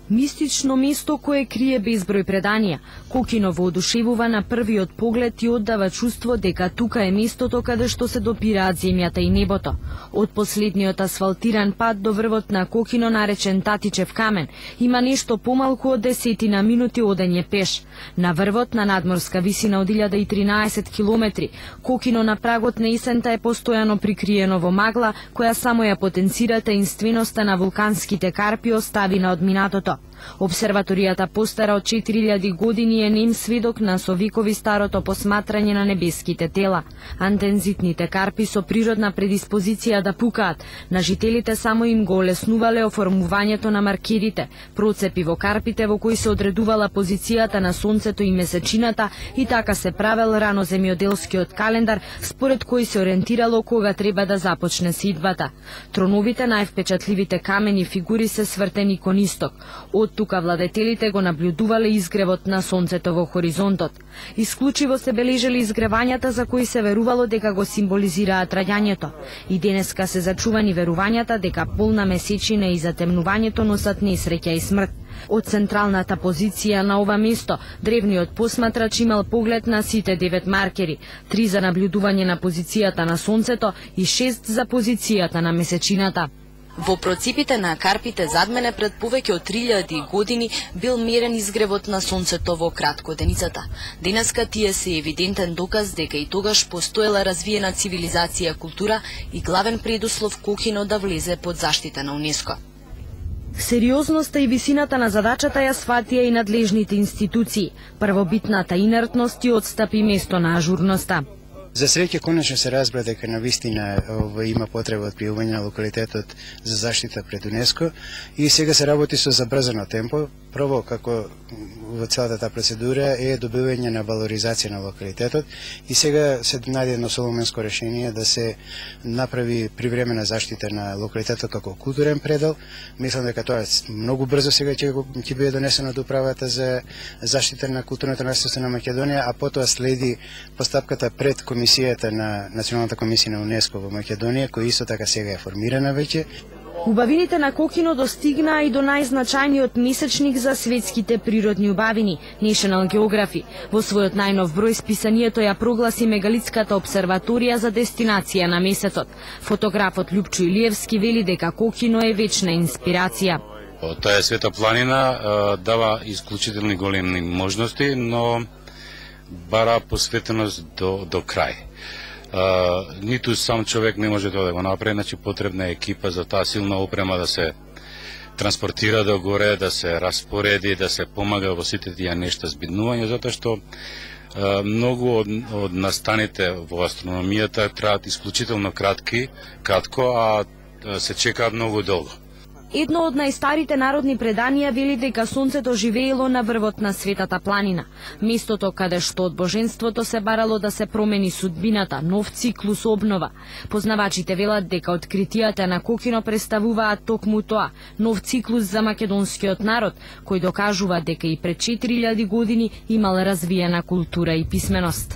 Мистично место кое крие безброј преданија. Кокино воодушевува на првиот поглед и оддава чувство дека тука е местото каде што се допираат земјата и небото. Од последниот асфалтиран пат до врвот на Кокино, наречен Татичев камен, има нешто помалку од 10 минути одење пеш. На врвот, на надморска висина од 1013 километри, Кокино на прагот на есента е постојано прикриено во магла, која само ја потенцира таинственоста на вулканските карпи оставина од минатото. Обсерваторијата постара од 4000 години е нем сведок на со векови старото посматрање на небеските тела. Антензитните карпи со природна предиспозиција да пукаат, на жителите само им го олеснувале оформувањето на маркерите, процепи во карпите во кои се одредувала позицијата на сонцето и месечината, и така се правел рано земјоделскиот календар, според кој се ориентирало кога треба да започне сидбата. Троновите, највпечатливите камени фигури се свртени кон исток. Од тука владетелите го наблюдувале изгревот на сонцето во хоризонтот. Исклучиво се бележели изгревањата за кои се верувало дека го символизираат раѓањето. И денеска се зачувани верувањата дека полна месечина и затемнувањето носат несреќа и смрт. Од централната позиција на ова место, древниот посматрач имал поглед на сите 9 маркери, 3 за наблюдување на позицијата на сонцето и 6 за позицијата на месечината. Во проципите на карпите зад мене пред повеќе од 3000 години бил мерен изгревот на сонцето во краткоденицата. Денеска тие се евидентен доказ дека и тогаш постоела развиена цивилизација, култура и главен предуслов Кокино да влезе под заштита на УНЕСКО. Сериозноста и висината на задачата ја сватија и надлежните институции. Првобитната инертност и отстапи место на ажурноста. За среќа конечно се разбра дека навистина има потреба од пријавување на локалитетот за заштита пред УНЕСКО и сега се работи со забрзано темпо. Прво, како во целата таа процедура е добивање на валоризација на локалитетот и сега се најде едно соломенско решение да се направи привремена заштита на локалитетот како културен предел. Мислам дека тоа многу брзо сега ќе биде донесено до управата за заштита на културното наследство на Македонија, а потоа следи постапката пред комисијата на Националната комисија на УНЕСКО во Македонија, која исто така сега е формирана веќе. Убавините на Кокино достигнаа и до најзначајниот месечник за светските природни убавини, National Geography. Во својот најнов број списанието ја прогласи мегалитската обсерваторија за дестинација на месецот. Фотографот Љупчо Илиевски вели дека Кокино е вечна инспирација. Таа света планина дава исклучителни големи можности, но бара посветеност до крај. Ниту сам човек не може да го направи, значи потребна е екипа за таа силна опрема да се транспортира до горе, да се распореди, да се помага во сите тие нешта збиднување, затоа што многу од настаните во астрономијата траат исклучително кратко, а се чекаат многу долго. Едно од најстарите народни преданија вели дека сонцето живеело на врвот на Светата планина, местото каде што од боженството се барало да се промени судбината, нов циклус обнова. Познавачите велат дека откритијата на Кокино представуваат токму тоа, нов циклус за македонскиот народ, кој докажува дека и пред 4000 години имал развиена култура и писменост.